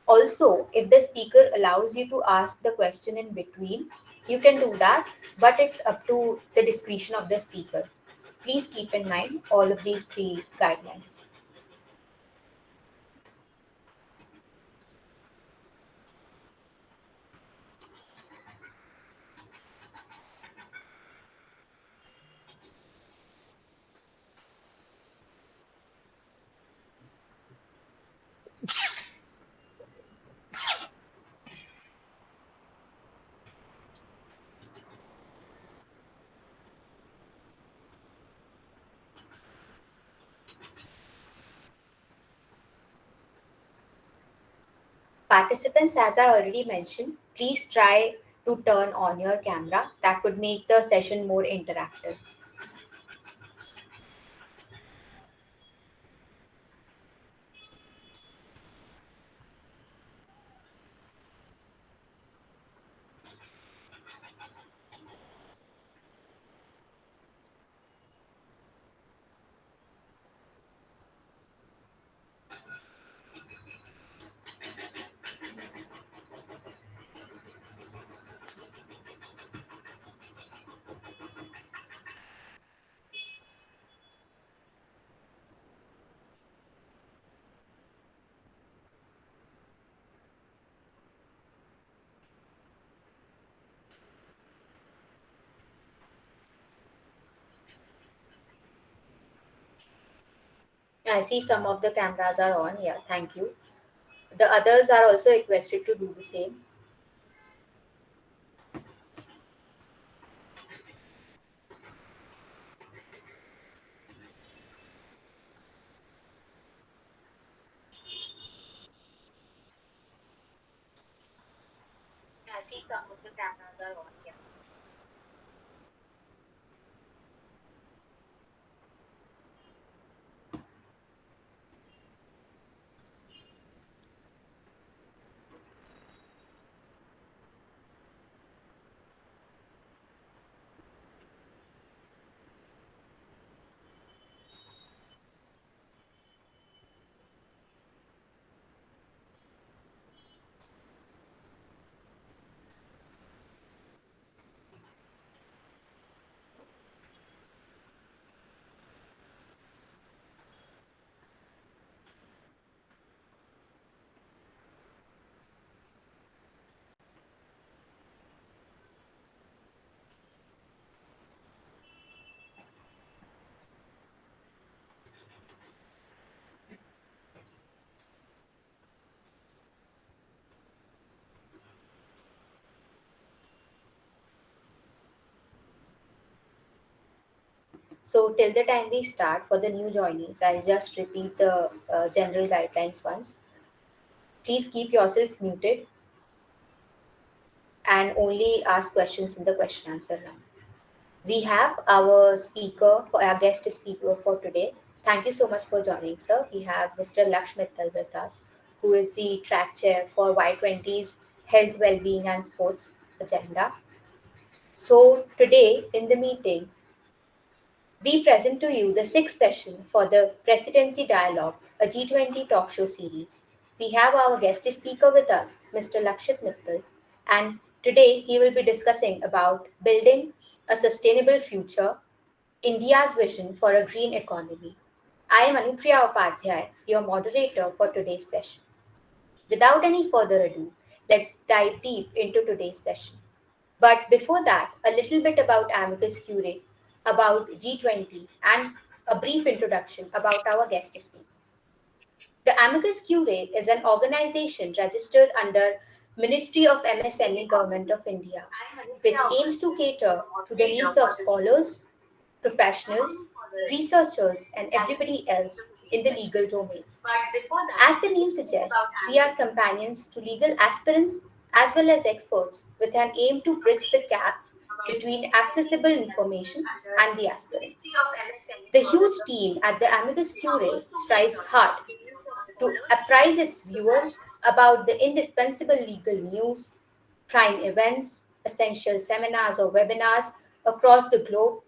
Also, if the speaker allows you to ask the question in between, you can do that, but it's up to the discretion of the speaker. Please keep in mind all of these three guidelines. Participants, as I already mentioned, please try to turn on your camera. That would make the session more interactive. I see some of the cameras are on. Yeah, thank you. The others are also requested to do the same. I see some of the cameras are on. Yeah. So till the time we start for the new joinees, I'll just repeat the general guidelines once. Please keep yourself muted and only ask questions in the question answer round. We have our speaker, for our guest speaker for today. Thank you so much for joining, sir. We have Mr. Lakshit with us, who is the track chair for Y20's Health, Wellbeing and Sports agenda. So today in the meeting, we present to you the sixth session for the Presidency Dialogue, a G20 talk show series. We have our guest speaker with us, Mr. Lakshit Mittal, and today he will be discussing about building a sustainable future, India's vision for a green economy. I am Anupriya Upadhyay, your moderator for today's session. Without any further ado, let's dive deep into today's session. But before that, a little bit about Amicus Curiae, about G20, and a brief introduction about our guest speaker. The Amicus Curiae is an organization registered under Ministry of MSME Government of India, which aims to cater to the needs of scholars, professionals, researchers, and everybody else in the legal domain. As the name suggests, we are companions to legal aspirants as well as experts with an aim to bridge the gap between accessible information and the aspirant. The huge team at the Amicus Curiae strives hard to apprise its viewers about the indispensable legal news, prime events, essential seminars or webinars across the globe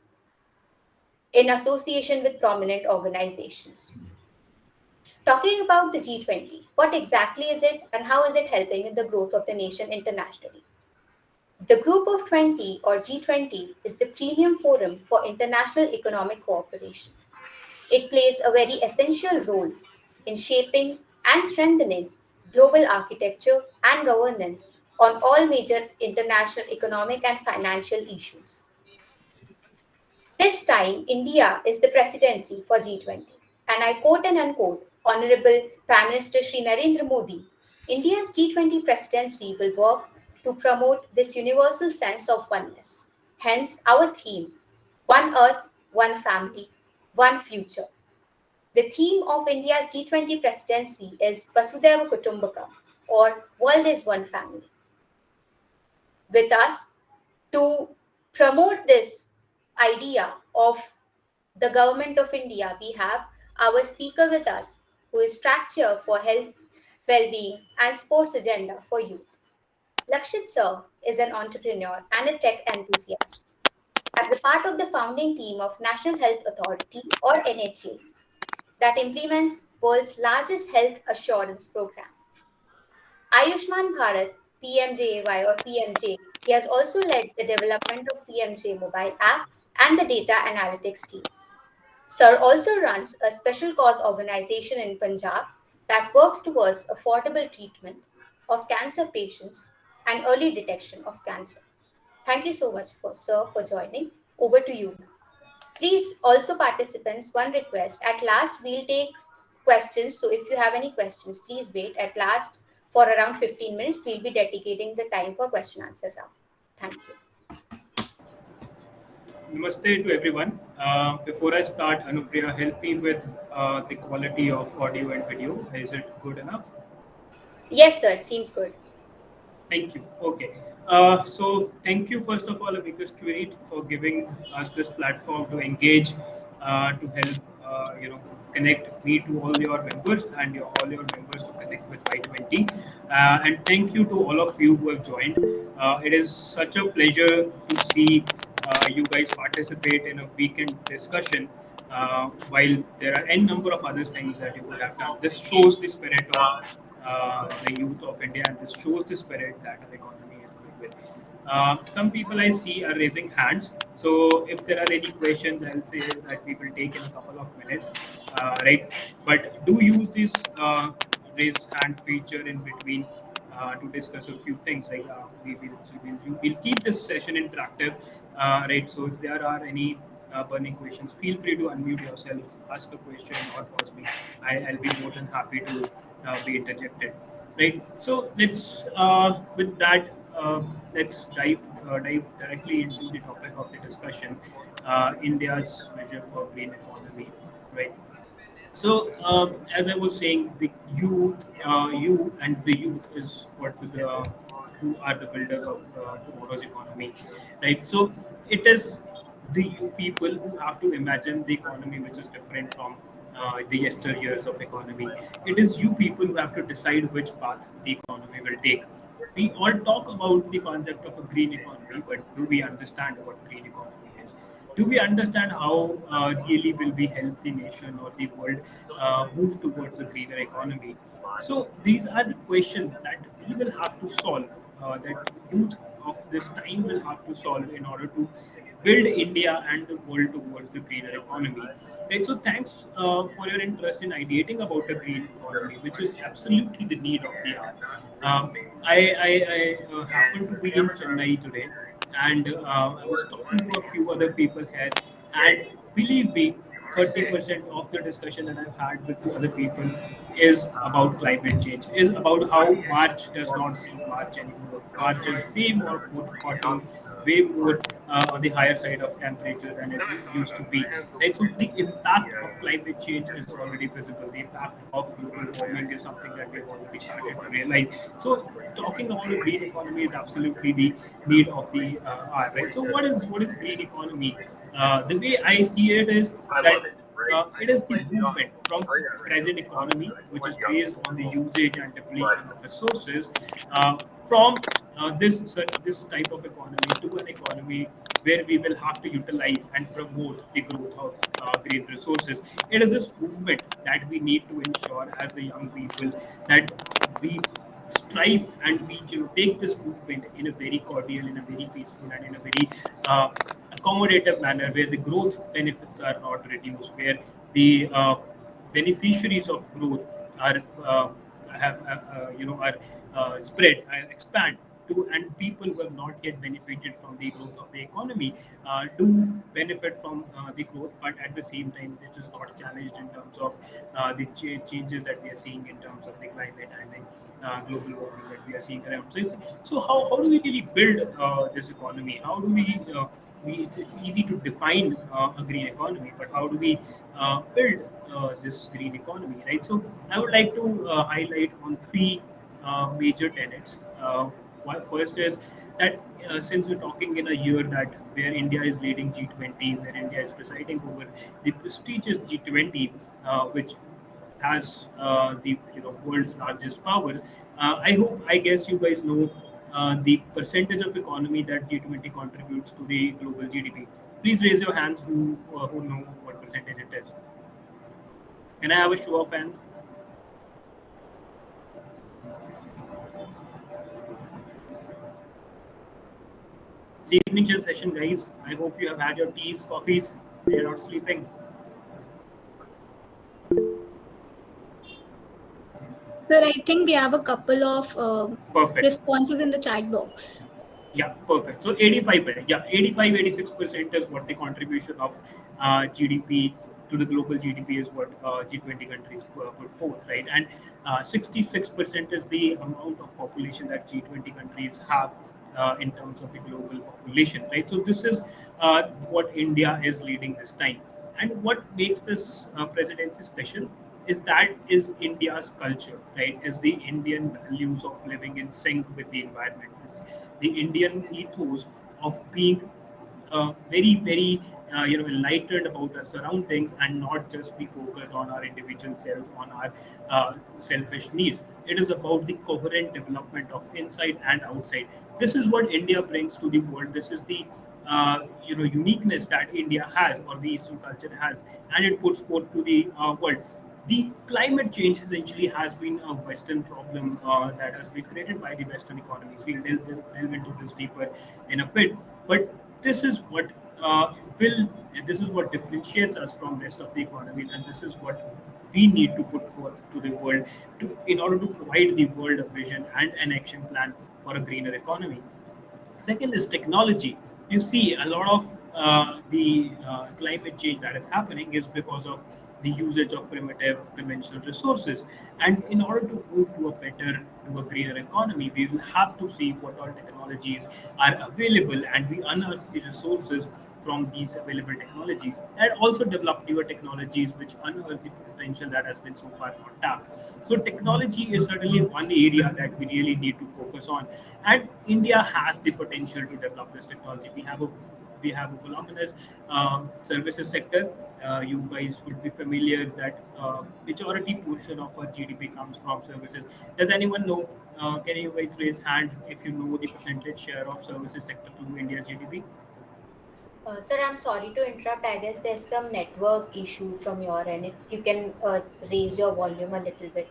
in association with prominent organizations. Talking about the G20, what exactly is it and how is it helping in the growth of the nation internationally? The Group of 20 or G20 is the premium forum for international economic cooperation. It plays a very essential role in shaping and strengthening global architecture and governance on all major international economic and financial issues. This time, India is the presidency for G20. And I quote and unquote Honorable Prime Minister Shri Narendra Modi, India's G20 presidency will work to promote this universal sense of oneness. Hence, our theme One Earth, One Family, One Future. The theme of India's G20 presidency is Vasudhaiva Kutumbakam, or World is One Family. With us to promote this idea of the government of India, we have our speaker with us, who is track chair for health, well-being, and sports agenda for youth. Lakshit sir is an entrepreneur and a tech enthusiast. As a part of the founding team of National Health Authority or NHA that implements world's largest health assurance program, Ayushman Bharat PMJAY or PMJ. He has also led the development of PMJ mobile app and the data analytics team. Sir also runs a special cause organization in Punjab that works towards affordable treatment of cancer patients and early detection of cancer. Thank you so much, sir, for joining. Over to you now. Please also participants, one request. At last, we'll take questions. So if you have any questions, please wait. At last, for around 15 minutes, we'll be dedicating the time for question answer round. Thank you. Namaste to everyone. Before I start, Anupriya, help me with the quality of audio and video. Is it good enough? Yes, sir. It seems good. Thank you. Okay. So thank you first of all, Amicus Curate, for giving us this platform to engage, to help connect me to all your members and all your members to connect with Y20. And thank you to all of you who have joined. It is such a pleasure to see you guys participate in a weekend discussion. While there are n number of other things that you could have done, this shows the spirit of the youth of India, and this shows the spirit that our economy is going with. Some people I see are raising hands. So if there are any questions, I'll say that we will take in a couple of minutes, right? But do use this raise hand feature in between to discuss a few things. Like we'll keep this session interactive, right? So if there are any burning questions, feel free to unmute yourself, ask a question, or pause me. I'll be more than happy to be interjected, right? So let's with that let's dive directly into the topic of the discussion, India's vision for green economy, right? So, as I was saying, you and the youth is what who are the builders of tomorrow's economy, right? So, it is the you people who have to imagine the economy which is different from the yesteryears of economy. It is you people who have to decide which path the economy will take. We all talk about the concept of a green economy, but do we understand what green economy is? Do we understand how really will we help the nation or the world move towards a greener economy? So these are the questions that we will have to solve, that youth of this time will have to solve in order to build India and the world towards a greener economy. Right. So thanks for your interest in ideating about a green economy, which is absolutely the need of the hour. I happen to be in Chennai today, and I was talking to a few other people here, and believe me, 30% of the discussion that I've had with other people is about climate change, is about how March does not seem March anymore. March is way more hotter, way more on the higher side of temperature than it used to be. Right? So the impact of climate change is already visible. The impact of global warming is something that we've already started to realize. So talking about a green economy is absolutely the need of the hour. Right? So what is green economy? The way I see it is that it is the movement from present economy, which is based on the usage and depletion of resources, from this type of economy to an economy where we will have to utilize and promote the growth of green resources. It is this movement that we need to ensure as the young people that we strive and we take this movement in a very cordial, in a very peaceful, and in a very uh, accommodative manner, where the growth benefits are not reduced, where the beneficiaries of growth are are spread, expand to, and people who have not yet benefited from the growth of the economy do benefit from the growth, but at the same time, it is not challenged in terms of the changes that we are seeing in terms of the climate and the global warming that we are seeing around. So how do we really build this economy? How do it's easy to define a green economy, but how do we build this green economy, right? So I would like to highlight on three major tenets. First is that since we're talking in a year that where India is leading G20, where India is presiding over the prestigious G20, which has the world's largest powers. I guess you guys know the percentage of economy that G20 contributes to the global GDP. Please raise your hands who know what percentage it is. Can I have a show of hands? It's evening chill session, guys. I hope you have had your teas, coffees. You're not sleeping. Sir, I think we have a couple of Perfect. responses in the chat box. Yeah, perfect. So 85, yeah, 85, 86% is what the contribution of GDP to the global GDP is what G20 countries put forth, right? And 66% is the amount of population that G20 countries have in terms of the global population, right? So this is what India is leading this time. And what makes this presidency special is that is India's culture, right? Is the Indian values of living in sync with the environment, is the Indian ethos of being very enlightened about our surroundings and not just be focused on our individual selves, on our selfish needs. It is about the coherent development of inside and outside. This is what India brings to the world. This is the uniqueness that India has, or the Eastern culture has, and it puts forth to the world. The climate change essentially has been a Western problem that has been created by the Western economies. We'll delve into this deeper in a bit, but this is what will this is what differentiates us from rest of the economies, and this is what we need to put forth to the world in order to provide the world a vision and an action plan for a greener economy. Second is technology. You see, a lot of the climate change that is happening is because of the usage of primitive conventional resources. And in order to move to a greener economy, we will have to see what all technologies are available, and we unearth the resources from these available technologies, and also develop newer technologies which unearth the potential that has been so far not tapped. So technology is certainly one area that we really need to focus on, and India has the potential to develop this technology. We have a voluminous services sector. You guys would be familiar that majority portion of our GDP comes from services. Does anyone know? Can you guys raise hand if you know the percentage share of services sector to India's GDP? Sir, I'm sorry to interrupt. I guess there's some network issue from your end. If you can raise your volume a little bit,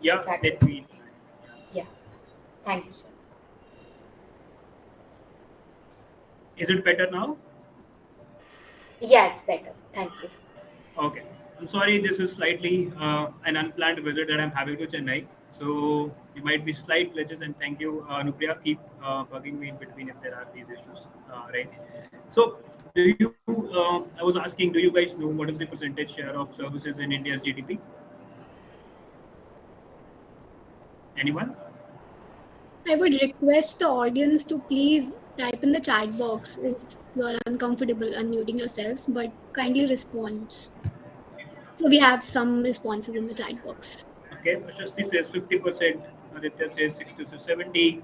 Yeah, that let me. yeah. Thank you, sir. Is it better now? Yeah, it's better. Thank you. Okay. I'm sorry, this is slightly an unplanned visit that I'm having to Chennai. So there might be slight glitches, and thank you, Nupriya. Keep bugging me in between if there are these issues, right? So, I was asking, do you guys know what is the percentage share of services in India's GDP? Anyone? I would request the audience to please type in the chat box if you are uncomfortable unmuting yourselves, but kindly respond. So we have some responses in the chat box. Okay, Prashasti says 50%, Aditya says 60 to 70.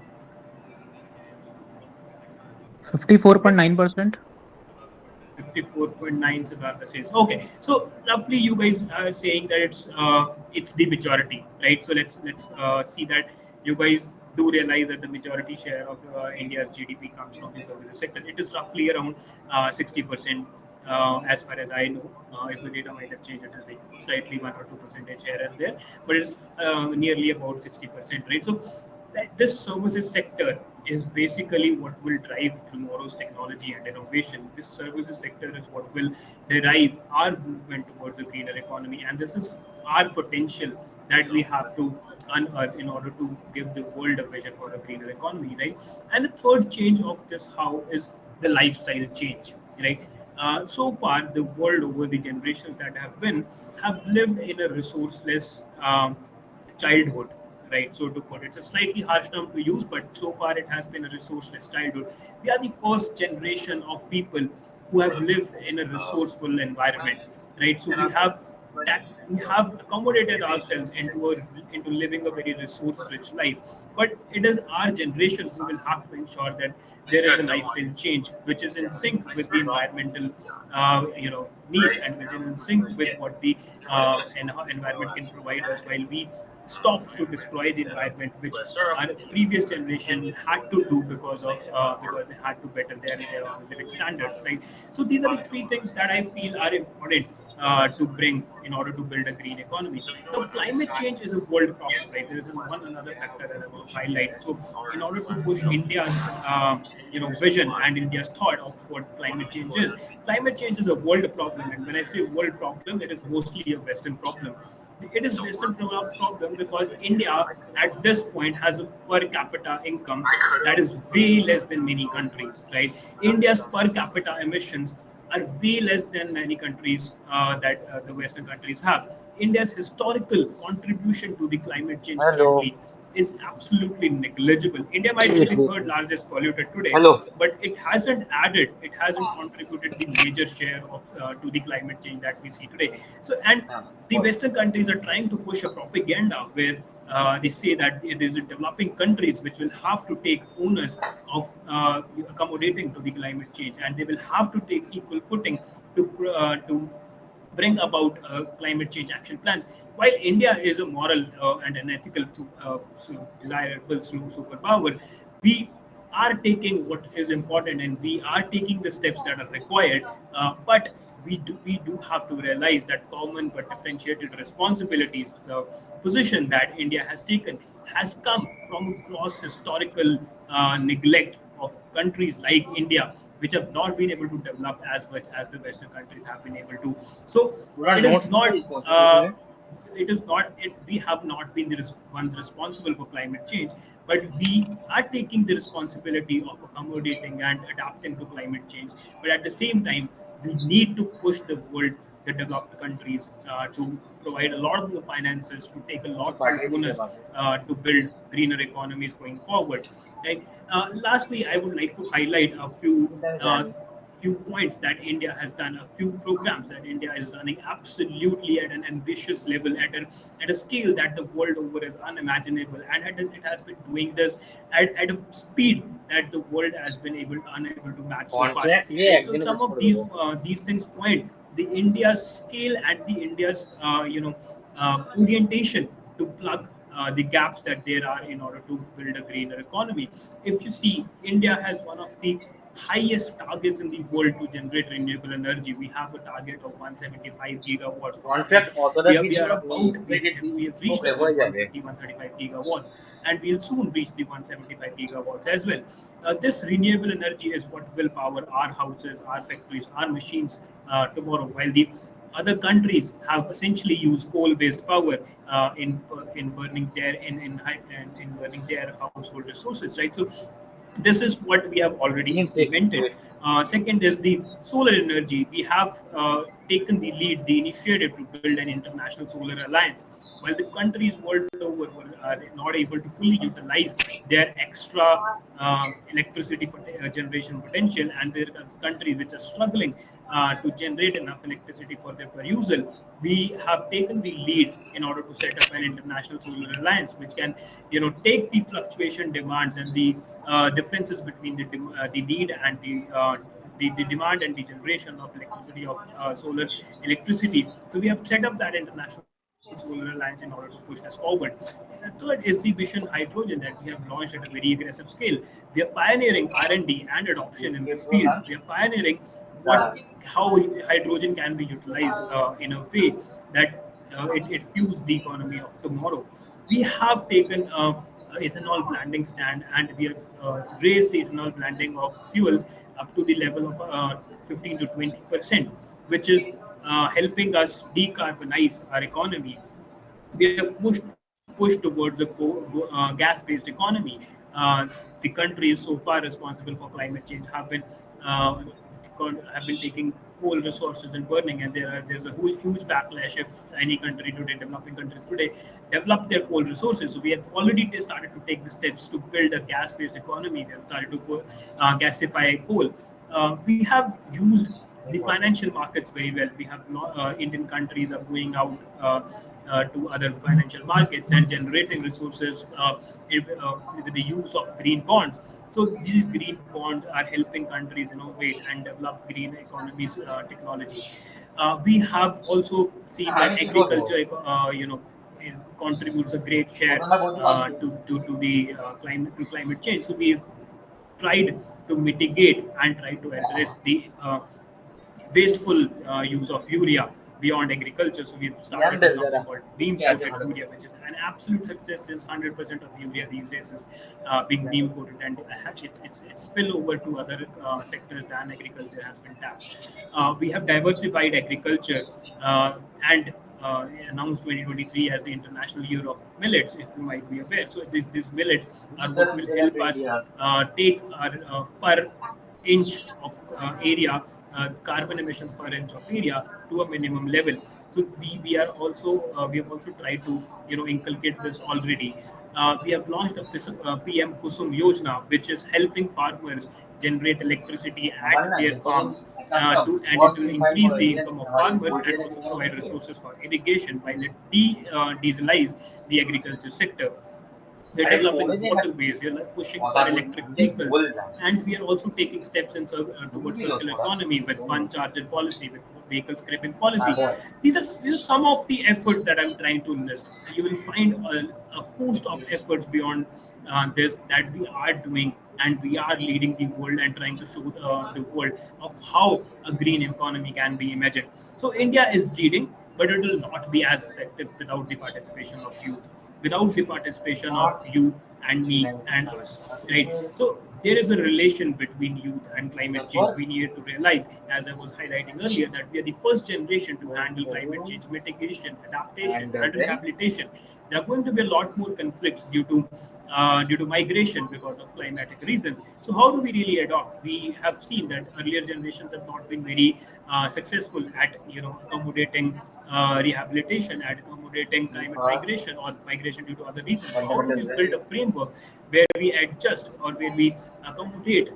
54.9%. 54.9, Siddhartha says. Okay, so roughly you guys are saying that it's the majority, right? So let's see that you guys do realize that the majority share of India's GDP comes from the services sector. It is roughly around 60%. As far as I know, if the data might have changed, it is like slightly 1 or 2% here and there, but it's nearly about 60%, right? So this services sector is basically what will drive tomorrow's technology and innovation. This services sector is what will derive our movement towards a greener economy, and this is our potential that we have to unearth in order to give the world a vision for a greener economy, right? And the third change of this how is the lifestyle change, right? So far, the world over the generations that have lived in a resourceless childhood, right? So to put it's a slightly harsh term to use, but so far it has been a resourceless childhood. We are the first generation of people who have lived in a resourceful environment, right? So we have accommodated ourselves into living a very resource rich life, but it is our generation who will have to ensure that there is a lifestyle change which is in sync with the environmental needs, and which is in sync with what the environment can provide us, while we stop to destroy the environment, which our previous generation had to do because they had to better their own living standards, right? So these are the three things that I feel are important to bring in order to build a green economy. Now, climate change is a world problem, right? There is one another factor that I want to highlight. So, in order to push India's vision and India's thought of what climate change is a world problem. And when I say world problem, it is mostly a Western problem. It is Western problem because India at this point has a per capita income that is way less than many countries, right? India's per capita emissions are way less than many countries that the Western countries have. India's historical contribution to the climate change Hello. currently is absolutely negligible. India might be the third largest polluter today, Hello. but it hasn't contributed the major share of to the climate change that we see today. So, and the Western countries are trying to push a propaganda where they say that it is in developing countries which will have to take onus of accommodating to the climate change, and they will have to take equal footing to bring about climate change action plans. While India is a moral and an ethical desirable superpower, we are taking what is important and we are taking the steps that are required. But we do have to realize that common but differentiated responsibilities, the position that India has taken, has come from a gross historical neglect of countries like India, which have not been able to develop as much as the Western countries have been able to. So पूरा it is notes not. नहीं है It is not. We have not been the ones responsible for climate change, but we are taking the responsibility of accommodating and adapting to climate change. But at the same time, we need to push the world, the developed countries, to provide a lot more finances, to take a lot more onus to build greener economies going forward. Right? Lastly, I would like to highlight a few points that India has done, a few programs that India is running absolutely at an ambitious level, at a scale that the world over is unimaginable, and it has been doing this at a speed that the world has been unable to match so far. Contract ये Right? एक So दिन में some of छोड़ दो these things point the India's scale and the India's orientation to plug the gaps that there are in order to build a greener economy. If you see, India has one of the highest targets in the world to generate renewable energy. We have a target of 175 gigawatts, which contract authorise we are about immediately we have वो reached prefer about जाएंगे 130 135 gigawatts, and we'll soon reach the 175 gigawatts as well. This renewable energy is what will power our houses, our factories, our machines tomorrow, while the other countries have essentially used coal-based power in burning in burning their household resources, right? So this is what we have already 3 6 implemented. Second is the solar energy. We have taken the lead, the initiative to build an international solar alliance. While the countries world over are not able to fully utilize their extra electricity generation potential, and there are countries which are struggling to generate enough electricity for their perusal, we have taken the lead in order to set up an international solar alliance, which can, take the fluctuation demands and the differences between the need and the demand and the generation of electricity of solar electricity. So we have set up that international solar alliance, Solar Alliance in order to push us forward. The third is the Vision Hydrogen that we have launched at a very aggressive scale. We are pioneering R&D and adoption in these fields. We are pioneering what how hydrogen can be utilized in a way that it fuels the economy of tomorrow. We have taken ethanol blending stand, and we have raised the ethanol blending of fuels up to the level of 15 to 20%, which is helping us decarbonize our economy. We have pushed towards a gas-based economy. The countries so far responsible for climate change uh, have been taking coal resources and burning, and there's a huge backlash if any country today, developing countries today, develop their coal resources. So we have already started to take the steps to build a gas-based economy. We have started to gasify coal. We have used the financial markets very well. We have Indian countries are going out to other financial markets and generating resources with the use of green bonds. So these green bonds are helping countries innovate and develop green economies technology. We have also seen that agriculture, contributes a great share to the climate change. So we tried to mitigate and try to address the wasteful use of urea beyond agriculture. So we've started with something called beam coated urea, which is an absolute success. Since 100% of urea these days is being beam coated, and its spill over to other sectors than agriculture has been tapped. We have diversified agriculture and announced 2023 as the International Year of Millets, if you might be aware. So these millets are what will help us take our per inch of area, carbon emissions per inch of area to a minimum level. So we have also tried to inculcate this already. We have launched a PM Kusum Yojana, which is helping farmers generate electricity at their farms, and it will increase the income of farmers and also provide resources for irrigation while it dieselize the agriculture sector. We're developing waterways, we are pushing for electric vehicles, and we are also taking steps towards circular economy with one charger policy, with vehicle scrapping policy. These are some of the efforts that I'm trying to list. You will find a host of efforts beyond this that we are doing, and we are leading the world and trying to show the world of how a green economy can be imagined. So India is leading, but it will not be as effective without the participation of youth, without the participation of you and me and us, right? So there is a relation between youth and climate change. We need to realize, as I was highlighting earlier, that we are the first generation to handle climate change mitigation, adaptation, and rehabilitation. There are going to be a lot more conflicts due to migration because of climatic reasons. So how do we really adopt? We have seen that earlier generations have not been very successful at accommodating rehabilitation, at accommodating climate migration or migration due to other reasons. So how do we build a framework where we adjust or where we accommodate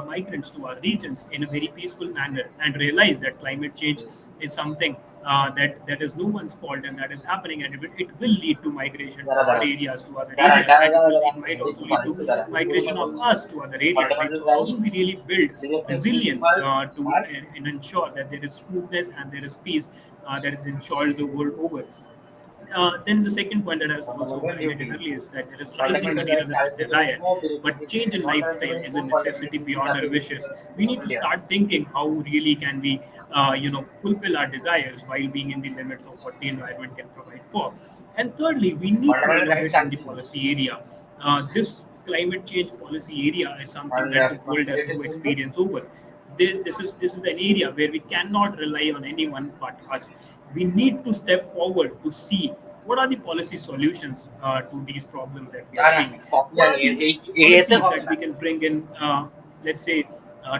migrants to our regions in a very peaceful manner, and realize that climate change is something that is no one's fault, and that is happening, and it will lead to migration to our areas, to other areas, and it might also lead to migration of us to other areas, right? So how do we really build resilience and ensure that there is smoothness and there is peace that is ensured the world over? Then the second point that I was also highlighted earlier is that there is rising materialistic desire, but change in lifestyle is a necessity beyond our wishes. We need to start thinking how really can we, fulfill our desires while being in the limits of what the environment can provide for. And thirdly, we need to innovate in the policy area. This climate change policy area is something that the world has no experience over. This is an area where we cannot rely on anyone but us. We need to step forward to see what are the policy solutions to these problems that we are seeing. What are the policies that we can bring in, let's say,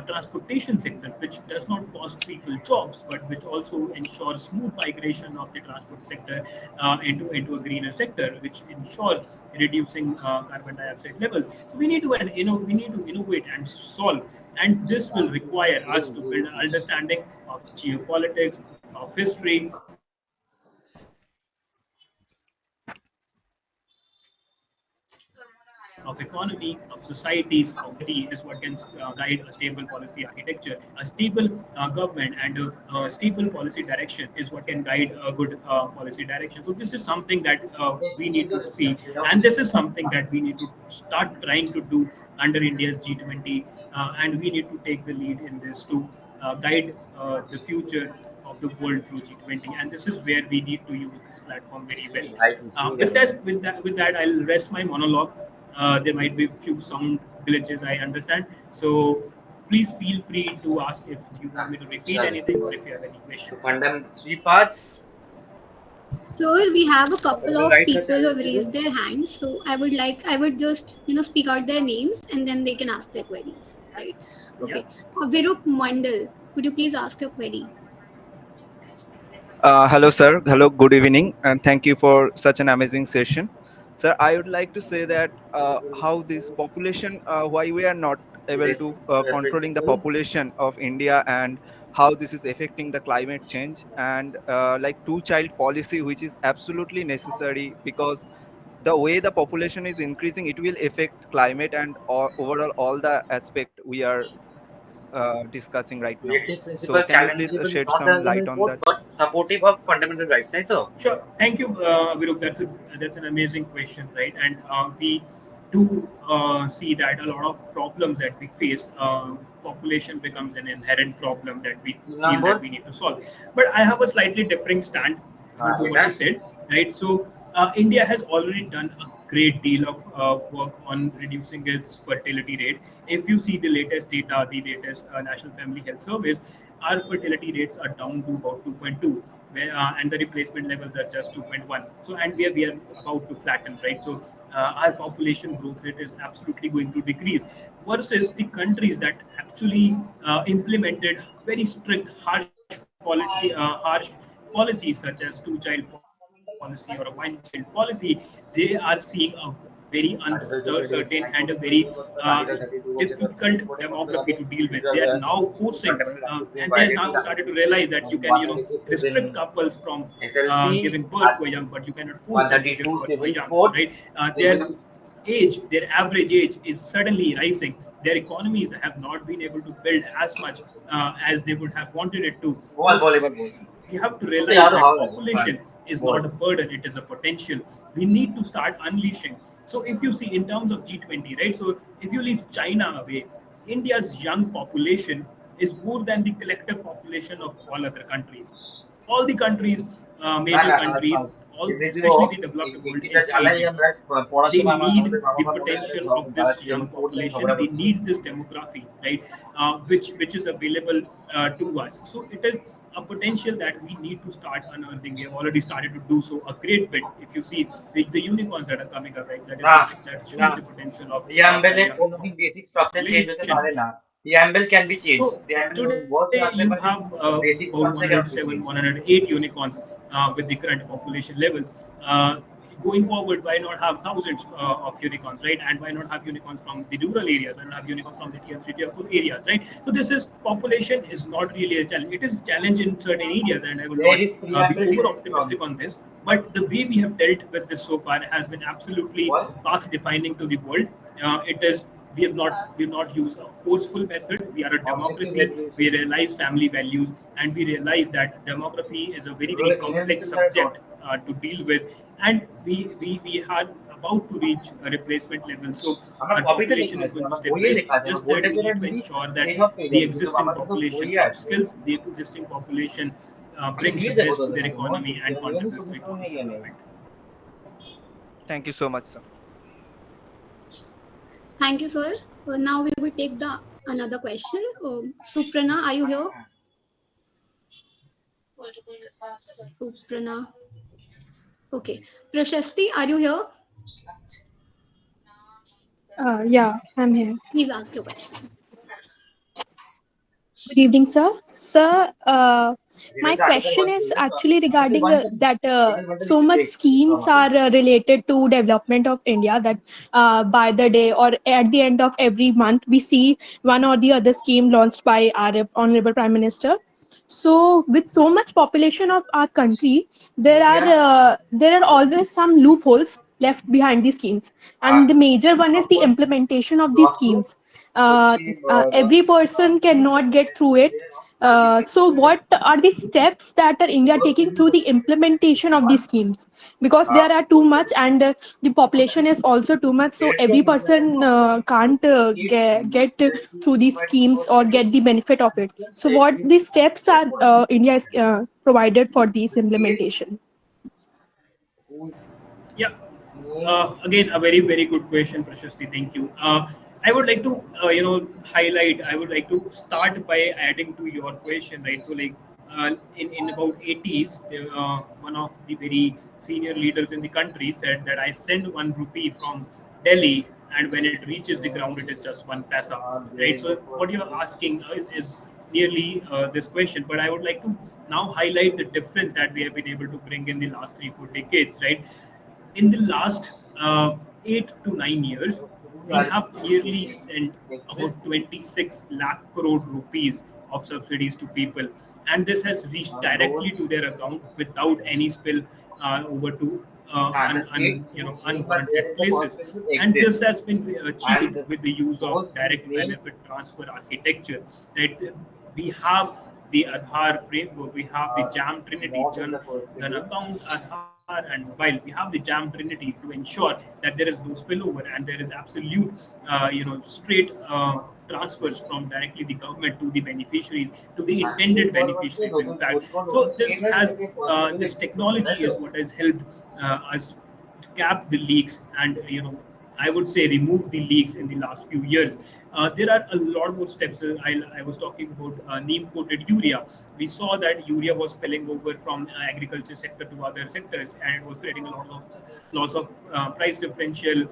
transportation sector, which does not cost people jobs, but which also ensures smooth migration of the transport sector into a greener sector, which ensures reducing carbon dioxide levels. So we need to innovate and solve, and this will require us to build an understanding of geopolitics, of history, of climate, and also of the climate change. So of economy, of societies, of is what can guide a stable policy architecture. A stable government and a stable policy direction is what can guide a good policy direction. So this is something that we need to see, and this is something that we need to start trying to do under India's G20, and we need to take the lead in this to guide the future of the world through G20, and this is where we need to use this platform very well. With that, I'll rest my monologue. There might be a few sound glitches, I understand. So please feel free to ask if you want me to repeat anything or if you have any The questions. fundamental three parts. Sir, we have a couple Fundamental of rights are people who have challengeable. raised their hands, so I would just speak out their names and then they can ask their queries, right? Yeah. Okay. Viruk Mandal, could you please ask your query? Hello, sir. Hello, good evening, and thank you for such an amazing session. Sir, I would like to say that how this population, why we are not able to controlling the Reputable. population of India, and how this is affecting the climate change, and like two-child policy, which is absolutely necessary because the way the population is increasing, it will affect climate and overall all the aspect we are discussing right now. Creative So, principle can you please challengeable, shed not some light argument on both, that? but supportive of fundamental rights, right, sir? Sure. Thank you, Viruk. That's an amazing question, right? And we do see that a lot of problems that we face, population becomes an inherent problem that we feel that Numbers. we need to solve. But I have a slightly different stand to what you Data. said, right? So India has already done a great deal of work on reducing its fertility rate. If you see the latest data, the latest National Family Health Service, our fertility rates are down to about 2.2, and the replacement levels are just 2.1. So, and we are about to flatten, right? So, our population growth rate is absolutely going to decrease versus the countries that actually implemented very strict, harsh policies such as two-child policy or a one-child policy. They are seeing a very Article uncertain and a 228, very 9.4 Article 32 of the difficult Constitution, 44 demography to deal with. They are the now forcing, fundamental right is being and they have violated now in started to Article realize that you can, 196 restrict in couples from SLC, giving birth to a young, but you cannot force them to give 132 birth to a civil young, code, right? Their civil age, their average age is suddenly rising. Their economies have not been able to build as much as they would have wanted it to. बहुत So volleyball बोल रहा we have to हूँ तो realize यार तो that हाल है population is बोल not a burden, it is a potential. We need to start unleashing. So if you see in terms of G20, right? So if you leave China away, India's young population is more than the collective population of all other countries. All the countries, না major না countries, all, এমনিতেও especially the developed world, একটিটা is জ্বালাই aging. আমরা They পড়াশোনা আমার need আমাদের বাবা the মা বলে potential of this গালাচ্ছি young আমি পড়ছি আমি population. ঝগড়া They করছি need this demography, right? Which is available to us. So it is a potential that we need to start unearthing. We have already started to do so a great bit. If you see the unicorns that are coming up, right, that is না something that না shows the potential of ইয়াম্বেলের young কোনোদিন basic structure change হতে population. পারে না ইয়াম্বেল can be change So ইয়াম্বেল today work you আসতে পারে have কিন্তু basic about structure can be 107, change 108 unicorns with the current population levels. Going forward, why not have thousands of unicorns, right? And why not have unicorns from the rural areas? Why not have unicorns from the tier 3, tier 4 areas, right? So this is population is not really a challenge. It is a challenge in certain areas, and I will there not is be preamble over different from optimistic on this. But the way we have dealt with this so far has been absolutely what path defining to the world. It is we have not used a forceful method. We are a objective democracy. We resolution realize family values, and we realize that demography is a very very rural इधर भी complex चल रहा है subject to deal with, and we are about to reach a replacement level. So আমার our কপিতে লেখা population is আছে going to আমার বইয়ে stabilize. লেখা আছে আমার Just that বইটা we যেটা need to নিবি ensure পেজ that অফ পেয়ে the যাবি কিন্তু existing আমার কাছে তো population বইয়ে আছে upskills, the existing population আমি brings দিয়ে the দেবো best to তোদের their হাতে কোনো economy and অসুবিধা নেই আমি contributes to সমস্যা economic নেই নেই development. Thank you so much, sir. Thank you, sir. Now we will take the another question. Suprana, are you here? Suprana. Okay. Prashasti, are you here? Yeah, I'm here. Please ask your question. Good evening, sir. Sir, result my से article question 1 is चाहिए तो actually article regarding 1 का that article 1 so लिख much देख schemes are related to development of India that by the day or at the end of every month we see one or the other scheme launched by our honorable Prime Minister. So, with so much population of our country, media there are always some loopholes left behind these schemes. And the major one is the implementation of these schemes. Every person cannot get through it. So what are the steps that are India taking through the implementation of these schemes? Because there are too much, and the population is also too much, so every person can't get through these schemes or get the benefit of it. So what the steps are India is provided for these implementation? Yeah. Again, a very very good question, Prashasti. Thank you. I would like to highlight. I would like to start by adding to your question, right? So like in about 80s, one of the very senior leaders in the country said that I send 1 rupee from Delhi, and when it reaches the ground, it is just 1 paisa, right? So what you're asking is nearly this question, but I would like to now highlight the difference that we have been able to bring in the last 3 4 decades, right? In the last 8 to 9 years, we have nearly sent about 26 lakh crore rupees of subsidies to people, and this has reached directly to their account without any spill over to unwarranted places. And this has been achieved with the use of direct benefit transfer architecture. Right? We have the Aadhaar framework, we have the Jam Trinity, Jan account, Aadhaar, and mobile. We have the Jam Trinity to ensure that there is no spillover and there is absolute, straight transfers from directly the government to the beneficiaries, to the intended beneficiaries. In fact, so this technology is what has helped us cap the leaks and I would say remove the leaks in the last few years. There are a lot more steps. I was talking about neem coated urea. We saw that urea was spilling over from agriculture sector to other sectors, and it was creating a lot of loss of price differential.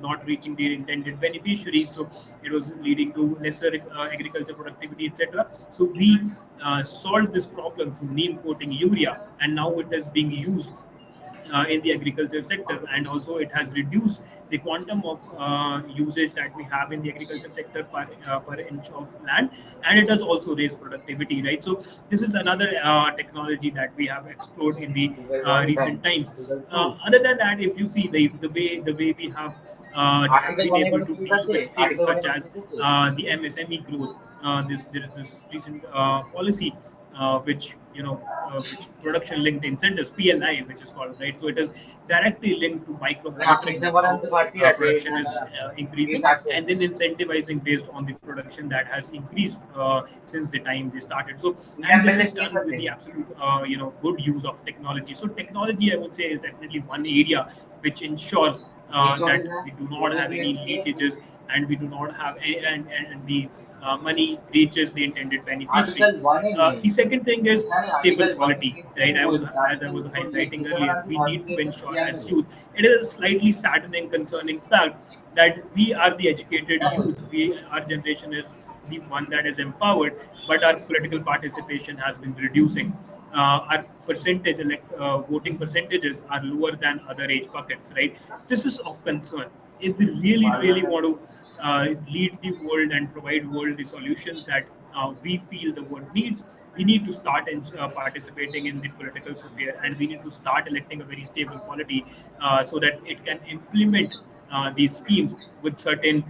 Not reaching the intended beneficiaries, so it was leading to lesser agriculture productivity, etc. So we solved this problem through neem coating urea, and now it is being used in the agriculture sector, and also it has reduced the quantum of usage that we have in the agriculture sector per inch of land, and it has also raised productivity, right? So this is another technology that we have explored in the recent times. Other than that, if you see the way we have been able to deal with things such as the MSME growth. There is this recent policy which which production linked incentives, PLI, which is called, right? So it is directly linked to micro monitoring of how production is increasing, and then incentivizing based on the production that has increased since the time they started. So, and this is done with the absolute good use of technology. So technology, I would say, is definitely one area which ensures that we do not have any leakages, and we do not have any, and the money reaches the intended beneficiary. The second thing is stable quality, right? As I was highlighting earlier, we need to ensure as youth. It is a slightly saddening, concerning fact that we are the educated youth. Our generation is the one that is empowered, but our political participation has been reducing. Our voting percentages are lower than other age buckets, right? This is of concern. If we really want to lead the world and provide world the solutions that we feel the world needs, we need to start participating in the political sphere, and we need to start electing a very stable polity so that it can implement these schemes with certain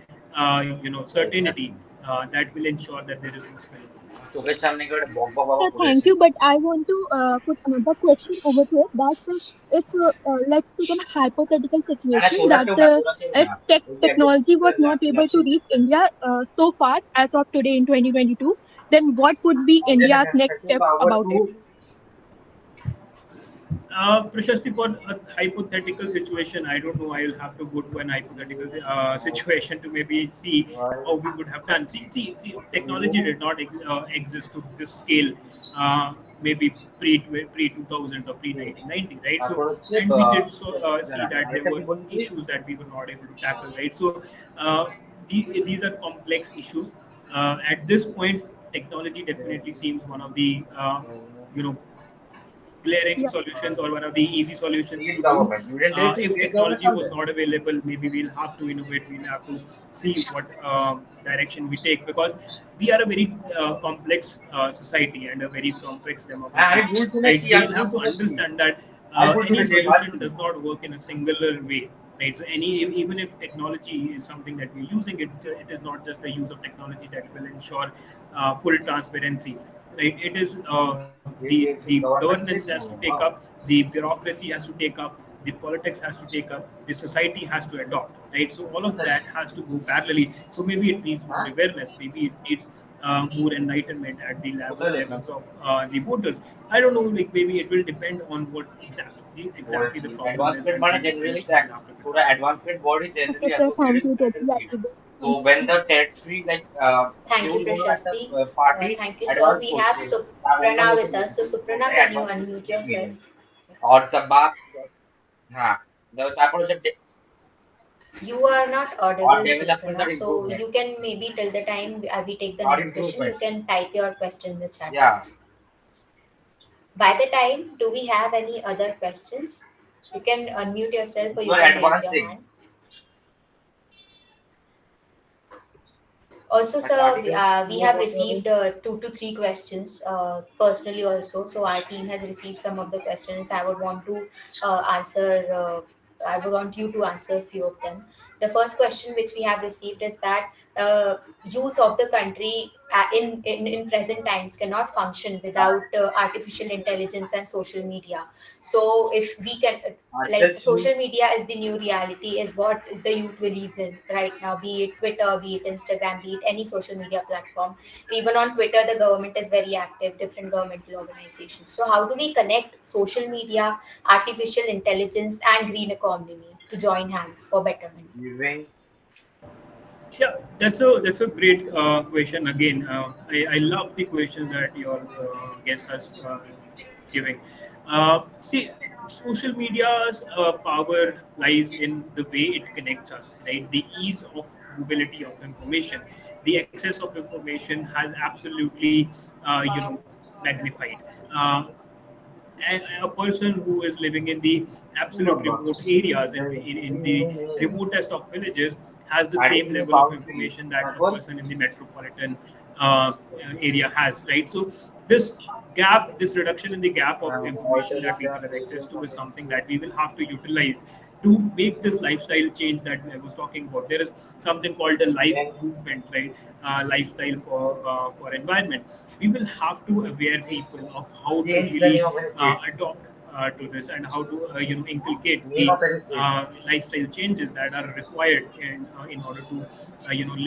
certainty that will ensure that there is no spillover. Yeah, thank you. But I want to put another question over to it. That if let's take a hypothetical situation that if technology was not able to reach India so far as of today in 2022, then what would be India's next step about it? Prashasti, for a hypothetical situation, I don't know. I'll have to go to an hypothetical situation to maybe see how we would have done. See, technology did not exist to this scale, maybe pre 2000s or pre 1990, right? So, and we did see that there were issues that we were not able to tackle, right? So, these are complex issues. At this point, technology definitely seems one of the you know glaring Yeah. solutions or one of the easy solutions to do. If technology was not available, maybe we'll have to innovate. We'll have to see what direction we take, because we are a very complex society and a very complex demography. Right? We'll have to understand that any solution does not work in a singular way, right? So even if technology is something that we're using, it is not just the use of technology that will ensure full transparency, right? It is the governance has to take up, the bureaucracy has to take up, the politics has to take up, the society has to adopt, right? So all of that has to go parallelly. So maybe it needs more awareness, maybe it needs more enlightenment at the levels of the voters. I don't know, like maybe it will depend on what exactly the problem is, Advancement and माने then the generally solutions will tax. have to be पूरा found. advancement word is Okay, generally sir, associated thank with you. Totally presidency. agree. So when the territory like Thank they you, will know at the Prashasti. party Thank you, sir. advance We source have से क्या बोलना Suprana वो तो with us. So, बोलता Suprana, है can you advancement unmute के yourself? meaning और तब बात हाँ जब तापर जब You are not और audible, development Suprana. और So, improvement you can maybe till the time we take the और next question, you improvement can type your question in the chat yeah box. By the time, do we have any other questions? You can unmute yourself or no you can raise advanced your things hand. Also, मैं sir, party से we वो have बोलते हैं received 2 to 3 questions personally also. So our team has received some of the questions. I would want to answer. I would want you to answer a few of them. The first question which we have received is that youth of the country in present times cannot function without artificial intelligence and social media. So if we can like artificial social media is the new reality is what the youth believes in right now, be it Twitter, be it Instagram, be it any social media platform. Even on Twitter the government is very active, different governmental organizations. So how do we connect social media, artificial intelligence and green economy to join hands for betterment? giving Yeah, that's a great question. Again, I love the questions that your guest has giving. See, social media's power lies in the way it connects us, right? The ease of mobility of information, the access of information has absolutely, magnified. Uh, a person who is living in the absolute remote areas in the remotest of villages has the same adequate level of boundaries information that a network person in the metropolitan area has, right? So this gap, this reduction in the gap of information that people have access to is something that we will have to utilize to make this lifestyle change that I was talking about. There is something called a life then movement, right? Lifestyle for environment. We will have to aware people of how to change the really name of any state adopt to this and how to inculcate name the of any state lifestyle changes that are required in order to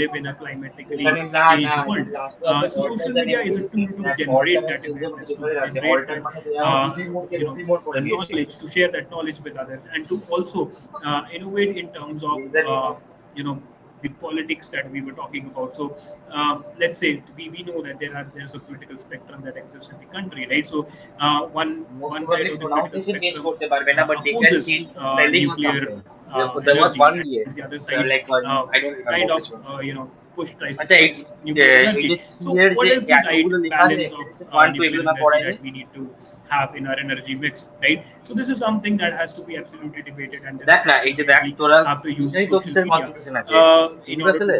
live in a climatically username ना ना changed world. Last में असं So social alternate media name is a দিয়েছি tool to that generate alternate that change করে awareness, to different আছে generate alternate that মানে তো यहाँ uh, repeat mode के you know repeat mode করে দিয়েছি knowledge, to share that knowledge with others, and to also innovate in terms of use the name of you know the politics that we were talking about. So let's say we know that there's a political spectrum that exists in the country, right? So most one side probably of the political pronunciation change spectrum করতে পারবে না but they can opposes change spelling or nuclear something there was energy, one and year the other side like I don't remember kind of which one push আচ্ছা push nuclear এই energy. যে So C এর what যে is the right এতগুলো লেখা আছে balance of এটা হচ্ছে 1 2 nuclear এগুলো না energy পড়াইলে that we need to have in our energy mix, right? So this is something that has to be absolutely debated, and this is দেখ না এই something যে where দেখ we তোরা have to use দুজনেই তো social অফিসের media confusion আছে in বুঝি order to পারছিলে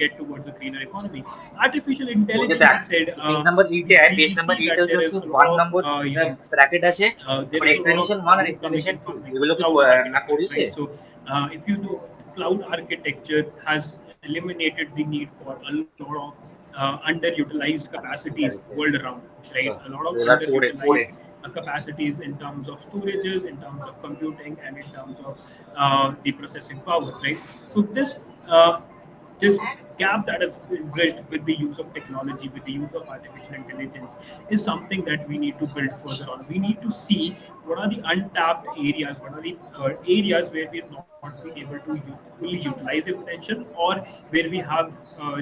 get towards the cleaner economy. Artificial ওই যে intelligence, দেখ I said, পেজ নাম্বার 8 এ page we number see 8 that এ there is হচ্ছে a lot 1 of number bracket আছে there তারপর is a lot of explanation 1 আর good coming explanation in 2 from like এগুলো কি cloud না architecture, করিছে right? So if you do, cloud architecture has eliminated the need for a lot of underutilized ঠিক capacities আছে world around, right? A lot of trailer 4 A 4 underutilized A capacities in terms of storages, in terms of computing, and in terms of the processing powers, right? So this gap that has been bridged with the use of technology, with the use of artificial intelligence, is something that we need to build further on. We need to see what are the untapped areas, what are the areas where we've not been able to fully utilize the potential, or where we have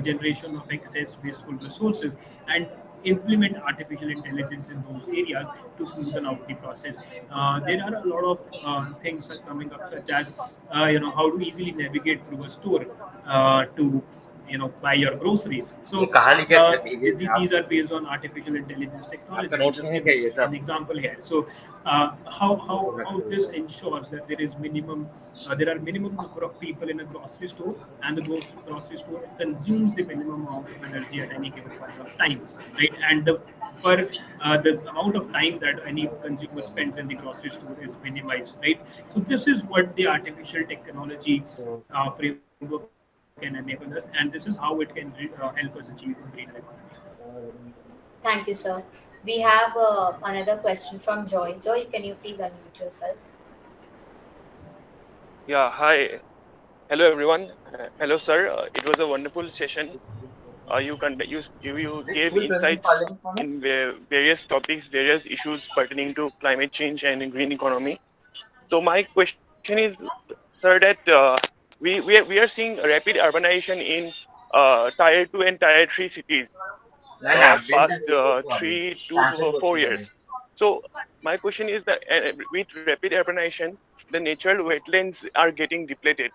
generation of excess wasteful resources, and implement artificial intelligence in those areas to smoothen out the process. There are a lot of things coming up, such as how to easily navigate through a store to buy your groceries. ये So कहाँ लिखे थे pages में these आपके? are based on artificial intelligence आपका technology. I'll notes just में है give क्या ये an सब? example here. So how ये how तो मैं how भूल this गया। ensures that there are minimum number of people in a grocery store, and the grocery store consumes the minimum amount of energy at any given point of time, right? And the amount of time that any consumer spends in the grocery store is minimized, right? So this is what the artificial technology framework can enable us, and this is how it can help us achieve a greener economy. Thank you, sir. We have another question from Joy. Joy, can you please unmute yourself? Yeah, hi. Hello, everyone. Hello, sir. It was a wonderful session. You gave school twenty insights college में in various topics, various issues pertaining to climate change and green economy. So my question is, sir, that we are seeing rapid urbanization in tier two and tier three cities नहीं नहीं past Benton देखो उसको आगे 3 to 4 years. Transfer So my question is that with rapid urbanization, the natural wetlands are getting depleted.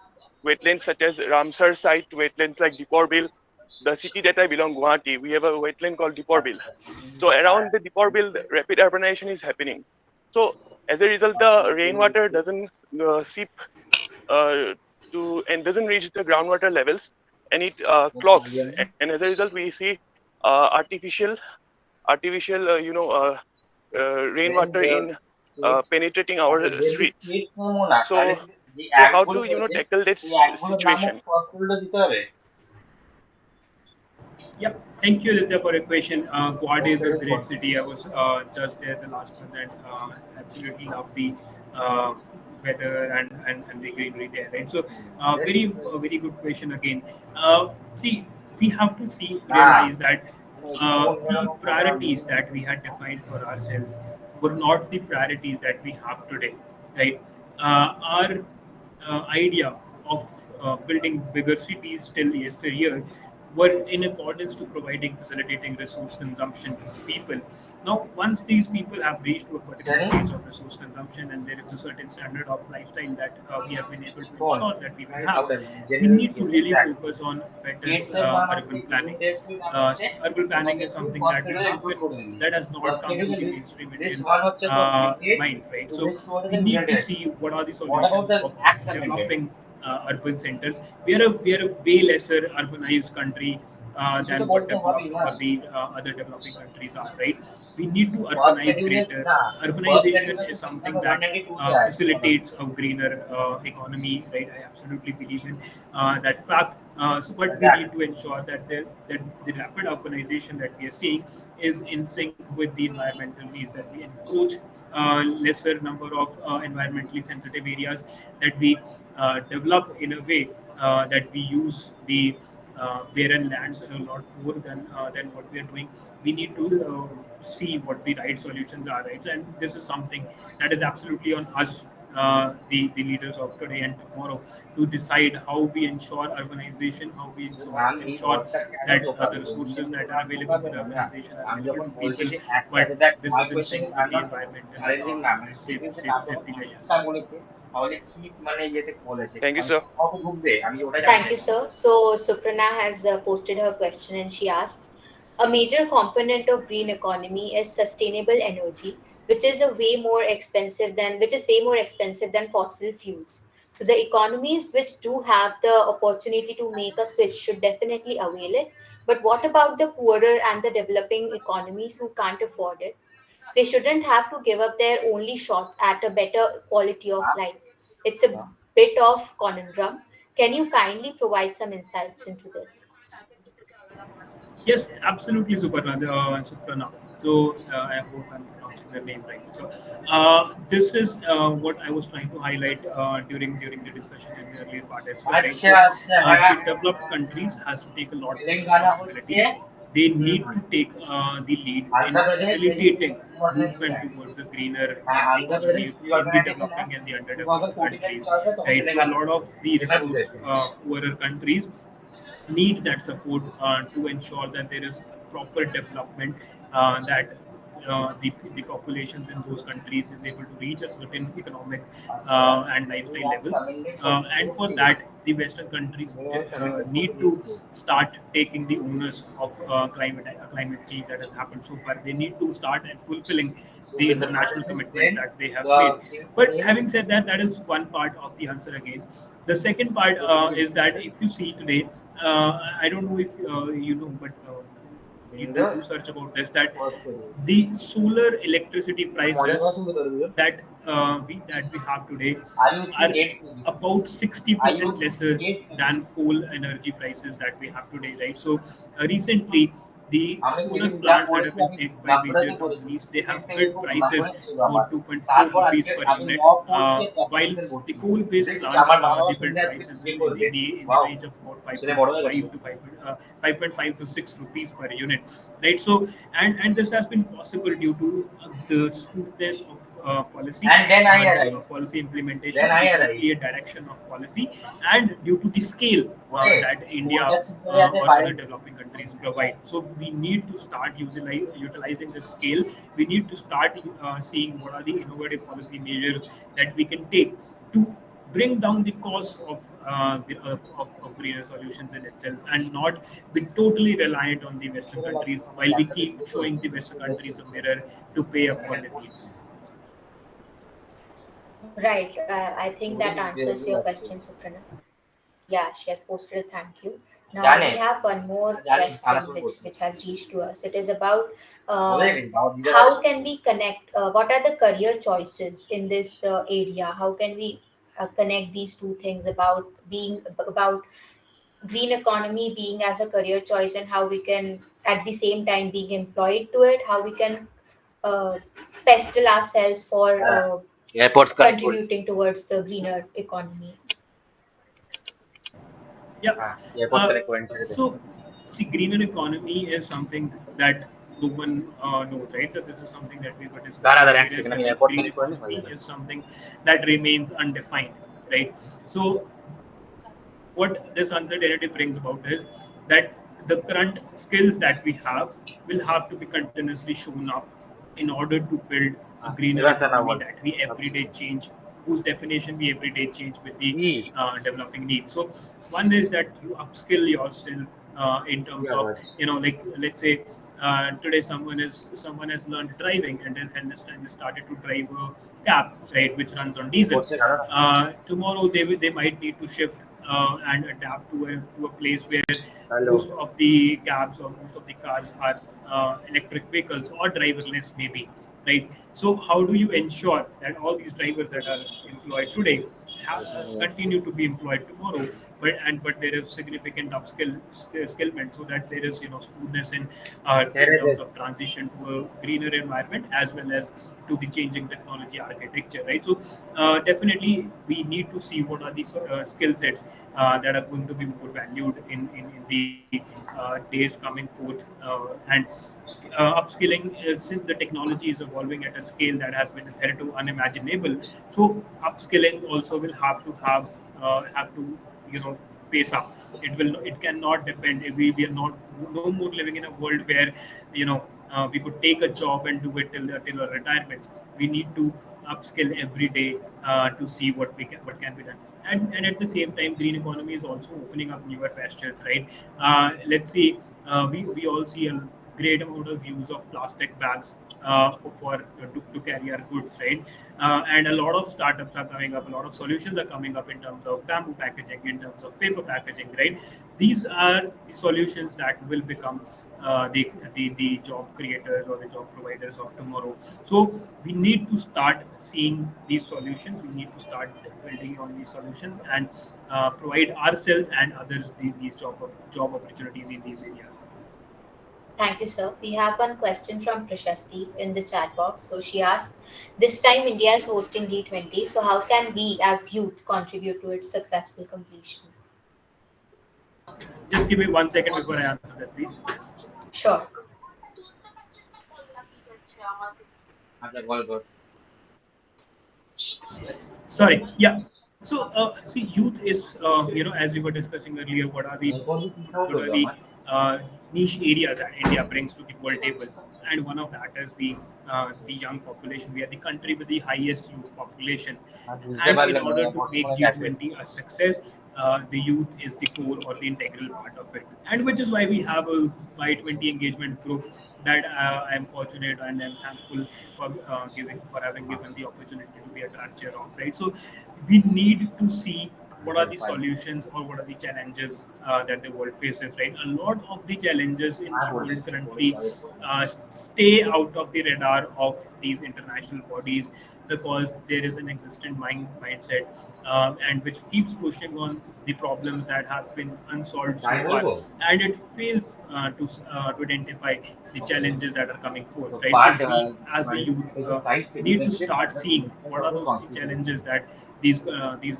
Wetlands such as Ramsar site, wetlands like Deeporbil, the city that I belong, Guwahati, we have a wetland called Deeporbil. So around the Deeporbil, rapid urbanization is happening. So as a result, the rainwater doesn't seep uh, to and doesn't reach the groundwater levels, and it clogs. And as a result, we see artificial rainwater in penetrating our streets. So how to tackle that situation? Yeah, thank you, Aditya, for your question. Guwahati is a great city. I was just there the last month, and absolutely love the uh, weather and the greenery there. Right. So, very good question again. See, we have to realize that the priorities that we had defined for ourselves were not the priorities that we have today. Right. Our idea of building bigger cities till yesteryear were in accordance to providing facilitating resource consumption to the people. Now, once these people have reached to a particular stage of resource consumption, and there is a certain standard of lifestyle that we have been able to ensure that people have, we need to really focus on better urban planning. Urban planning is something that we have been, that has not come to the mainstream Indian mind, right? So we need to see what are the solutions of developing urban centers. We are a way lesser urbanized country than what developed or the other developing countries are, right? We need to urbanize greater. Urbanization is something that facilitates a greener economy, right? I absolutely believe in that fact. But we need to ensure that the rapid urbanization that we are seeing is in sync with the environmental needs, that we encroach lesser number of environmentally sensitive areas, that we develop in a way that we use the barren lands a lot more than what we are doing. We need to see what the right solutions are, right? And this is something that is absolutely on us, the leaders of today and tomorrow, to decide how we ensure urbanization, how we ensure that the resources that are available with urbanization are available to people, but this is in sync with the environmental safety measures. Thank you, sir. Thank you, sir. So Suprana has posted her question, and she asks, a major component of green economy is sustainable energy, which is way more expensive than fossil fuels. So the economies which do have the opportunity to make a switch should definitely avail it. But what about the poorer and the developing economies who can't afford it? They shouldn't have to give up their only shot at a better quality of life. It's a bit of conundrum. Can you kindly provide some insights into this? Yes, absolutely, Suprana. So I hope I'm pronouncing the name right. So this is what I was trying to highlight during the discussion in the earlier part as well, right? So the developed countries has to take a lot more responsibility. They need to take the lead in facilitating movement towards a greener economy in the developing and the underdeveloped countries, right? So a lot of the resource poorer countries need that support to ensure that there is proper development, that the populations in those countries is able to reach a certain economic and lifestyle levels, and for that the Western countries Yes, I know. need to start taking the onus of climate change that has happened so far. They need to start and fulfilling So the when the international climate change, commitments then that they have made. the same But thing having said that, that is one part of the answer again. The second part will be is that implemented if you see today, I don't know if you know, but you in do the search about this, that first period. the solar electricity The modern prices version with the that we have today I used to are get kg. about I 60% used to lesser get than kgs. coal energy prices that we have today, right? So recently, the আমি solar সেদিন যা plants that have করেছি been আমি set by major বাঁকুড়াতে করেছি companies, they have defence থেকে bid খুব prices বাঁকুড়াতে ছিল আমার about 2.4 তারপর rupees আজকে per আমি unit, মক করছি while অ্যাপ্লিকেশন ভর্তি the coal-based দেখছি plants, আমার বাবা they মা bid শুনলে আজকে prices বিয়ে in করবে the wow range of about ছেলে বড় হয়ে গেছে 5.5 to 5.5 to 6 rupees per unit, right? So, and this has been possible due to the smoothness of and then I arrived policy implementation, then I due to the arrived clear direction of policy, and due to the scale okay that India কোনটা ঠিক করে আছে or বাইরে other developing countries provide. So we need to start utilizing the scale. We need to start seeing what are the innovative policy measures that we can take to bring down the cost of greener solutions in itself, and not be totally reliant on the Western সেটা লাগছে countries আমার while we ল্যাপটপে keep ঢুকে showing হচ্ছে the Western দেখছি countries a mirror to pay up for their needs. Right. I think ওরে that নিচে answers ওরে your লাগছে question, Suprana. Yeah, she has posted a thank you. Now জানে we have one more জানি question খারাপ which করছি which has reached to us. It is about বোঝাই uh, গেছি বাবা দিদার আগে how শুনতে can we connect? What are the career choices in this area? How can we connect these two things about being about green economy being as a career choice, and how we can at the same time being employed to it? How we can uh, pestle ourselves for হ্যাঁ airports connect করেছি contributing towards the greener economy. Yeah. হ্যাঁ airport connect করে ছেড়ে দে So, see, greener economy is something that no one knows, right? So, this is something that we were দাঁড়া discussing দাঁড়া এক earlier, second that আমি the airport green connect করে নি হয়ে economy যাবে is something that remains undefined, right? So, what this uncertainty brings about is that the current skills that we have will have to be continuously shown up in order to build a greener এবার না economy ball that we everyday change, whose definition we everyday change with the কি developing needs. So one is that you upskill yourself in কি terms of, আওয়াজ like, let's say today someone has learned driving and has started to drive a cab, right, which runs on diesel. বসে দাঁড়া Tomorrow they might need to shift and adapt to a place where hello most of the cabs or most of the cars are electric vehicles or driverless maybe, right? So how do you ensure that all these drivers that are employed today continue to be employed tomorrow, but there is significant skillment, so that there is smoothness in ছেড়ে দে terms of transition to a greener environment as well as to the changing technology architecture, right? So definitely we need to see what are these skill sets that are going to be more valued in the days coming forth, and upskilling, since the technology is evolving at a scale that has been hitherto unimaginable. So upskilling also will have to pace up. It cannot depend. We are not no more living in a world where we could take a job and do it till our retirement. We need to upskill every day to see what can be done. And at the same time, green economy is also opening up newer pastures, right? Let's see, we all see a great amount of use of plastic bags to carry our goods, right? And a lot of startups are coming up, a lot of solutions are coming up in terms of bamboo packaging, in terms of paper packaging, right? These are the solutions that will become the job creators or the job providers of tomorrow. So we need to start seeing these solutions. We need to start building on these solutions and provide ourselves and others these job opportunities in these areas. Thank you, sir. We have one question from Prashasti in the chat box. So she asked, this time India is hosting G20. So how can we as youth contribute to its successful completion? Just give me 1 second before I answer that, please. Sure. আচ্ছা বল বল Sorry. Yeah. So see, youth is as we were discussing earlier, এরপর কি what sound are হলো the আমার niche areas that India brings to the world table, and one of that is the young population. We are the country with the highest youth population, and in order to make G20 a success, the youth is the core or the integral part of it, and which is why we have a Y20 engagement group that I am fortunate and I'm thankful for having given the opportunity to be a track chair of, right? So we need to see what are the solutions or what are the challenges that the world faces, right? A lot of the challenges in the world currently stay out of the radar of these international bodies because there is an existent mindset and which keeps pushing on the problems that have been unsolved so far, and it fails to identify the challenges that are coming forth, right? So we as the youth need to start seeing what are those challenges that these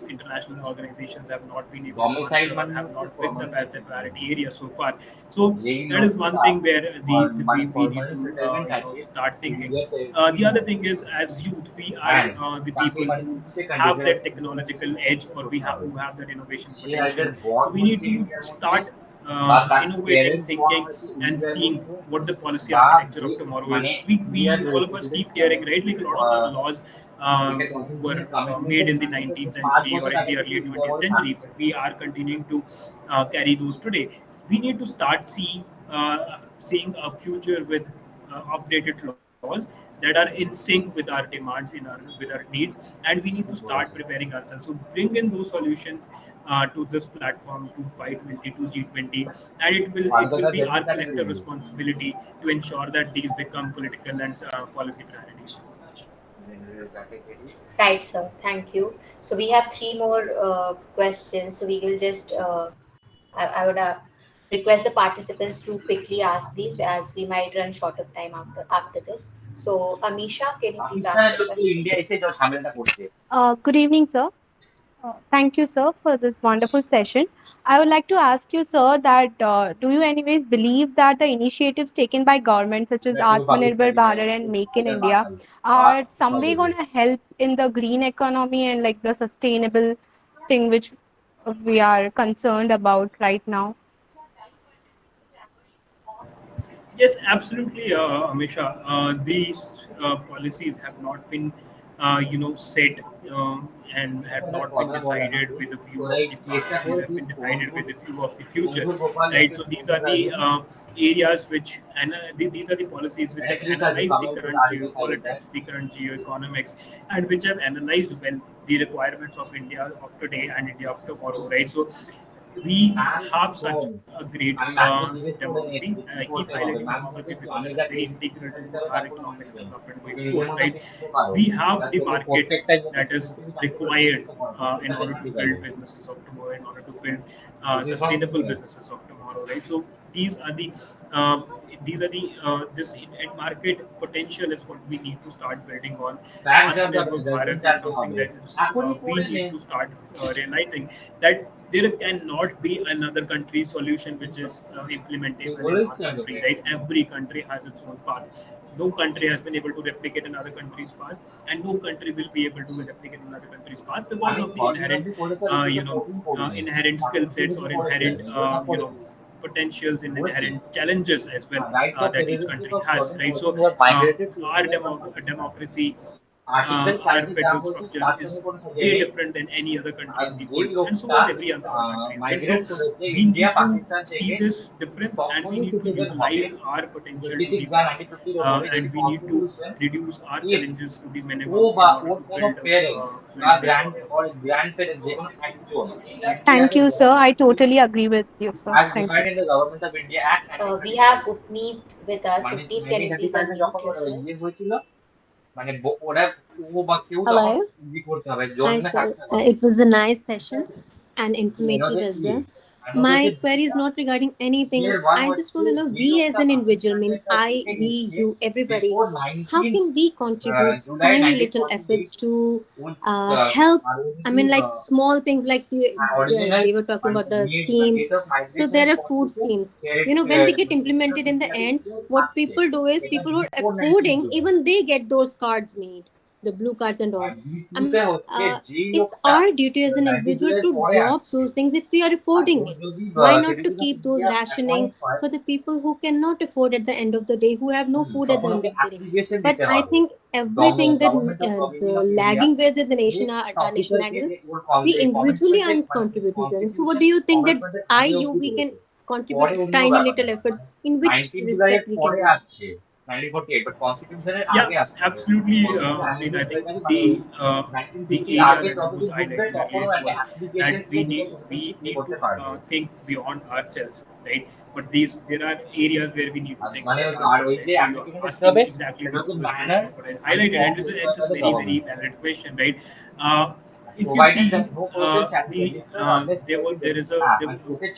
international organizations have not been able to answer or have not picked up as their priority area so far. So that is one thing where we need to start thinking. The other thing is, as youth, we are the people who have that technological edge, or we have who have that innovation potential. So we need to start innovating, thinking, and seeing what the policy architecture of tomorrow is. We all of us keep hearing, right? Like a lot of the laws were made in the 19th century or in the early 20th century. We are continuing to carry those today. We need to start seeing a future with updated laws that are in sync with our demands with our needs, and we need to start preparing ourselves. So bring in those solutions to this platform, to Y20, to G20, and it will be our collective responsibility to ensure that these become political and policy priorities. Right, sir. Thank you. So we have three more questions. So we will just, I would request the participants to quickly ask these as we might run short of time after this. So Amisha, can you please ask your question? Good evening, sir. Thank you, sir, for this wonderful session. I would like to ask you, sir, that do you anyways believe that the initiatives taken by government, such as Atmanirbhar Bharat and Make in India, are some way going to help in the green economy and like the sustainable thing which we are concerned about right now? Yes, absolutely, Amisha. These policies have not been, set and have not been decided with a view of the past. These have been decided with a view of the future, right? So these are the areas which, and these are the policies which have analyzed the current geopolitics, the current geoeconomics, and which have analyzed well the requirements of India of today and India of tomorrow, right? So we have such a great demography. I keep highlighting demography because it is very integral to our economic development going forth, right? We have the market that is required in order to build businesses of tomorrow, in order to build sustainable businesses of tomorrow, right? So these are the uh, this market potential is what we need to start building on. Atmanirbhar Bharat is something that is we need to start realizing that there cannot be another country's solution which is implementable in our country, right? Every country has its own path. No country has been able to replicate another country's path, and no country will be able to replicate another country's path because of the inherent skill sets or inherent, potentials and inherent challenges as well that each country has, right? So our democracy, our federal structure is way different than any other country in the world, and so is every other country, right? So we need to see this difference, and we need to utilize our potential to the max, and we need to reduce our challenges to the minimum in order to build a big problem. Thank you, sir. I totally agree with you, sir. Thank you. We have Upneet with us. Upneet, can you please unmute yourself? Hello. Hi, sir. It was a nice session and informative as well. My query is not regarding anything. I just want to know we as an individual, means I, we, you, everybody, how can we contribute tiny little efforts to help? I mean, like small things like they were talking about the schemes. So there are food schemes. When they get implemented in the end, what people do is people who are affording, even they get those cards made. the blue cards and all. It's our duty as an individual to drop those things if we are affording it. Why not to keep those rationing for the people who cannot afford at the end of the day, who have no food at the end of the day? But I think everything that the lagging where the nation are, our nation lags is we individually aren't contributing to it. So what do you think that we can contribute tiny little efforts in which respect we can do? Yeah, absolutely. I mean, I think the area that was highlighted earlier was that we need to think beyond ourselves, right? But there are areas where we need to think beyond ourselves, right? So you're asking exactly the question of what I highlighted, and it's a very valid question, right? If you see the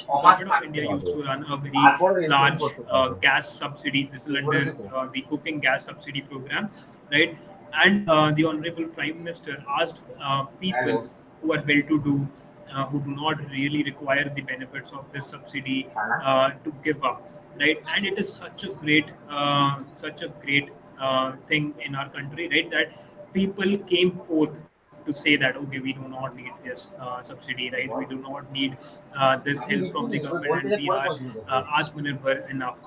government of India used to run a very large gas subsidy. This is under the cooking gas subsidy program, right? And the honorable Prime Minister asked people who are well-to-do, who do not really require the benefits of this subsidy, to give up, right? And it is such a great thing in our country, right? That people came forth to say that okay, we do not need this subsidy, right? We do not need this help from the government, and we are atmanirbhar enough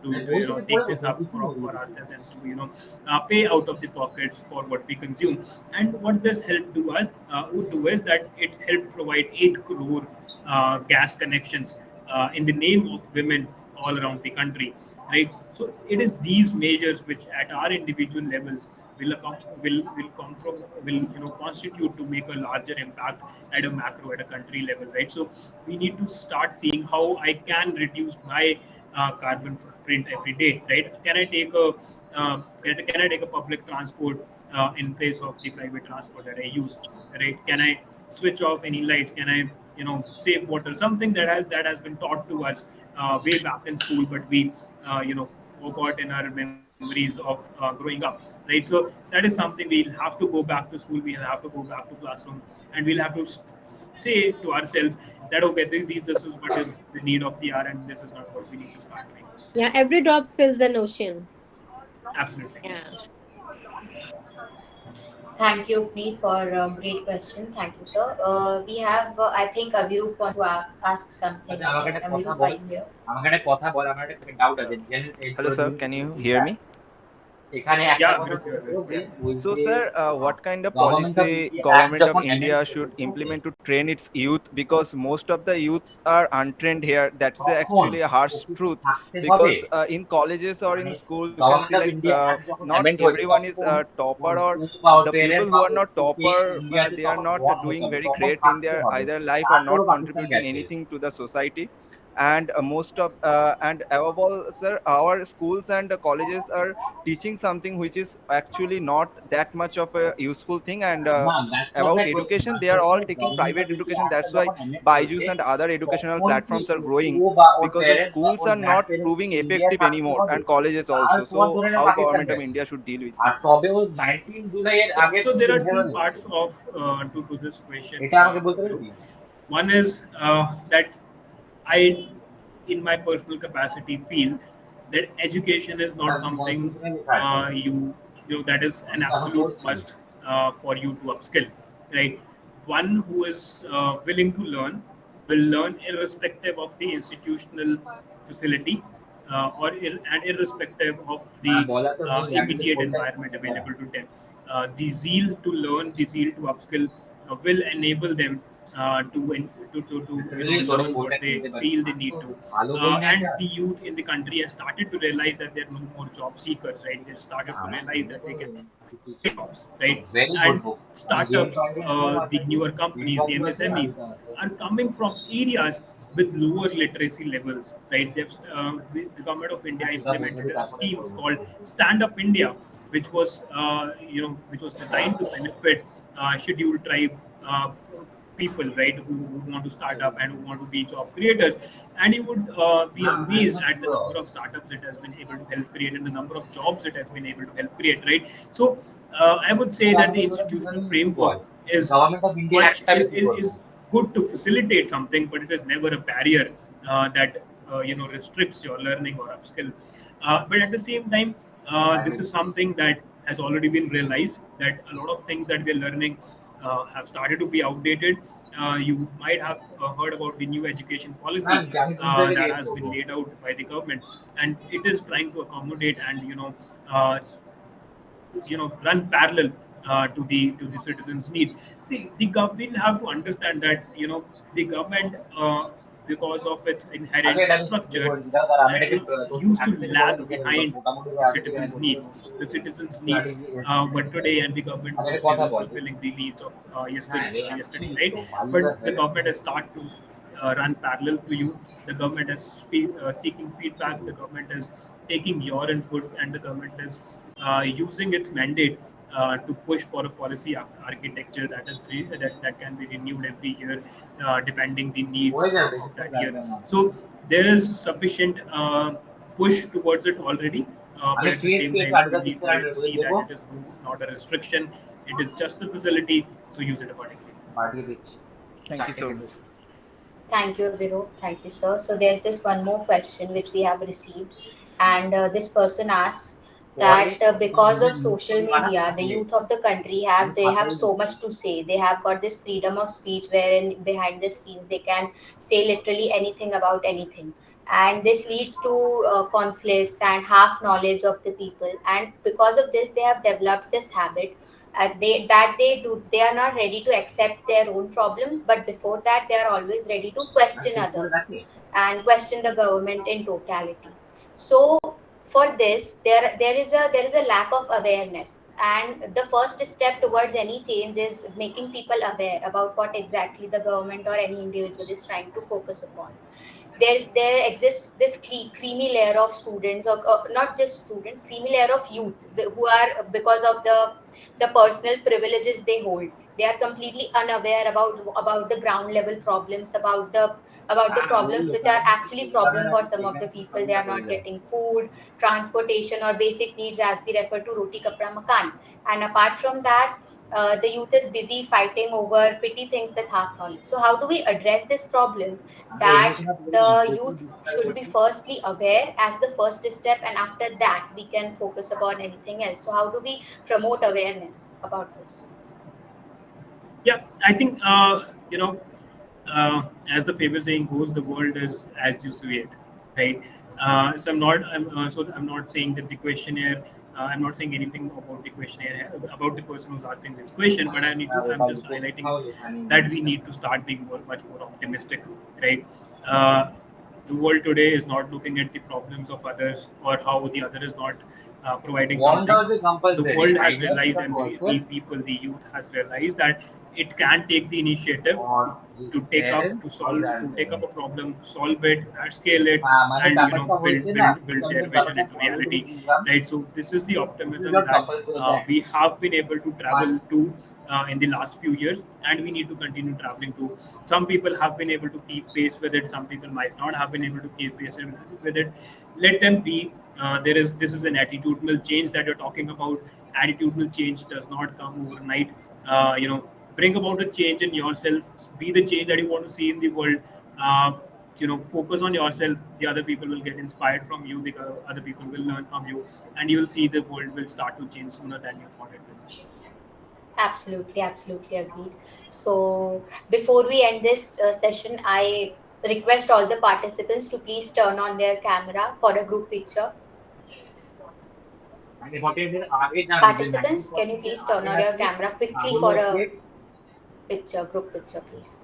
to take this up for ourselves and to pay out of the pockets for what we consume. And what this help do us would do is that it helped provide 8 crore gas connections in the name of women all around the country, right? So it is these measures which, at our individual levels, will constitute to make a larger impact at a macro, at a country level, right? So we need to start seeing how I can reduce my carbon footprint every day, right? Can I take a public transport in place of the private transport that I use, right? Can I switch off any lights? Can I save water? Something that has been taught to us way back in school, but we forgot in our memories of growing up, right? So that is something we'll have to go back to school, we'll have to go back to classroom, and we'll have to say to ourselves that okay, this is what is the need of the hour, and this is not what we need to start doing. Yeah, every drop fills an ocean. Absolutely. Yeah. Thank you, Preet, for a great question. Thank you, sir. We have, I think, Avirup wants to ask something. Avirup, are you here? Hello, sir. Can you hear me? Yeah, Virup, you're right. Yeah. So, sir, what kind of policy government of India should implement to train its youth? Because most of the youths are untrained here. That's actually a harsh truth. Because in colleges or in school, you can see like not everyone is a topper, or the people who are not topper, they are not doing very great in their either life or not contributing anything to the society. And most of and above all, sir, our schools and colleges are teaching something which is actually not that much of a useful thing. And about education, they are all taking private education. That's why Byju's and other educational platforms are growing, because the schools are not proving effective anymore, and colleges also. So how government of India should deal with this? Yeah, so there are two parts of to this question, Virup. One is that I, in my personal capacity, feel that education is not something that is an absolute must for you to upskill, right? One who is willing to learn will learn irrespective of the institutional facility and irrespective of the immediate environment available to them. The zeal to learn, the zeal to upskill will enable them to learn what they feel they need to. And the youth in the country has started to realize that there are no more job seekers, right? They started to realize that they can create jobs, right? And startups, the newer companies, the MSMEs are coming from areas with lower literacy levels, right? The government of India implemented a scheme called Stand Up India, which was designed to benefit scheduled tribe people, right, who want to start up and who want to be job creators. And you would be amazed at the number of startups it has been able to help create and the number of jobs it has been able to help create, right? So I would say that the institutional framework is is good to facilitate something, but it is never a barrier that restricts your learning or upskill. But at the same time, this is something that has already been realized that a lot of things that we are learning have started to be outdated. You might have heard about the new education policy that has been laid out by the government, and it is trying to accommodate and uh, run parallel to the citizens' needs. See, we have to understand that the government, because of its inherent structure, used to lag behind the citizens' needs. The citizens' needs were today, and the government was busy fulfilling the needs of yesterday, right? But the government has started to run parallel to you. The government is seeking feedback. The government is taking your input, and the government is using its mandate to push for a policy architecture that can be renewed every year, depending the needs of that year. So there is sufficient push towards it already, but at the same time, we need to see that it is not a restriction; it is just a facility. So use it accordingly. Thank you so much. Thank you, Viro. Thank you, sir. So there's this one more question which we have received, and this person asks that because of social media, the youth of the country have so much to say. They have got this freedom of speech, wherein behind the screens they can say literally anything about anything, and this leads to conflicts and half knowledge of the people. And because of this, they have developed this habit they are not ready to accept their own problems, but before that they are always ready to question others and question the government in totality. So for this, there is a lack of awareness, and the first step towards any change is making people aware about what exactly the government or any individual is trying to focus upon. There exists this creamy layer of students, or not just students, creamy layer of youth who are, because of the personal privileges they hold, they are completely unaware about the ground level problems, about the problems which are actually problem for some of the people. They are not getting food, transportation, or basic needs, as we refer to roti kapda makan. And apart from that, the youth is busy fighting over petty things with half knowledge. So how do we address this problem, that the youth should be firstly aware as the first step, and after that we can focus upon anything else? So how do we promote awareness about this? Yeah, I think as the famous saying goes, the world is as you see it, right? I'm not saying that the questionnaire. I'm not saying anything about the questionnaire about the person who's asking this question, but I'm just highlighting that we need to start being much more optimistic, right? Uh, the world today is not looking at the problems of others or how the other is not providing something. The world has realized, and we people, the youth, has realized that it can take the initiative to take up a problem, solve it, scale it, and build their vision into reality, right? So this is the optimism that we have been able to travel to in the last few years, and we need to continue traveling to. Some people have been able to keep pace with it. Some people might not have been able to keep pace with it. Let them be. This is an attitudinal change that you're talking about. Attitudinal change does not come overnight. Bring about a change in yourself. Be the change that you want to see in the world. Uh, focus on yourself. The other people will get inspired from you. The other people will learn from you, and you will see the world will start to change sooner than you thought it will. Absolutely, absolutely agreed. So before we end this session, I request all the participants to please turn on their camera for a group picture. Participants, can you please turn on your camera quickly for a picture, group picture, please?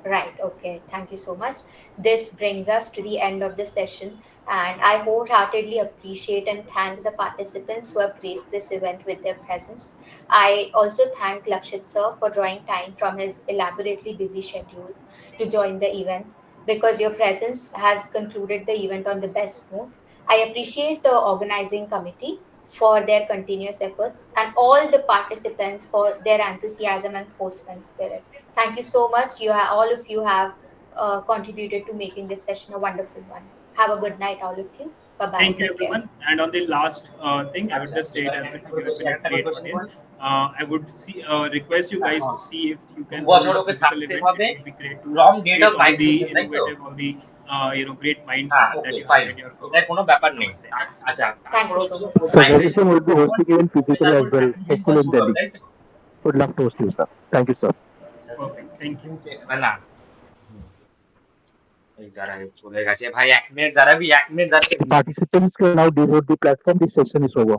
Right, okay. Thank you so much. This brings us to the end of the session, and I wholeheartedly appreciate and thank the participants who have graced this event with their presence. I also thank Lakshit sir for drawing time from his elaborately busy schedule to join the event, because your presence has concluded the event on the best note. I appreciate the organizing committee for their continuous efforts, and all the participants for their enthusiasm and sportsman spirit. Thank you so much. All of you have contributed to making this session a wonderful one. Have a good night, all of you. Bye bye. Thank you, Take care. everyone. And on the last thing, I would আচ্ছা just say এবার that একটা you করে have question been a একটা করে great question audience. করি I would request you guys to see if you দু can hold বছর a okay physical থাকতে event. It হবে would be great to from date of face all the migration, তাই তো? innovative, all the great minds হ্যাঁ, that okay you have fine, in your এটার cohort. কোনো ব্যাপার নেই। Namaste. আচ্ছা, Thank তারপর you so হচ্ছে much, or sir. So migration Valuation would be hosting even physically as তারপর well, ট্রাকিং hopefully in শুরু হবে, Delhi. তাই তো? Would love to host you, sir. Thank you, sir. Perfect. Thank you. না, এই যারা চলে গেছে ভাই, 1 মিনিট দাঁড়াবি, 1 মিনিট দাঁড়াবি। Participants can now devote the platform. This session is over.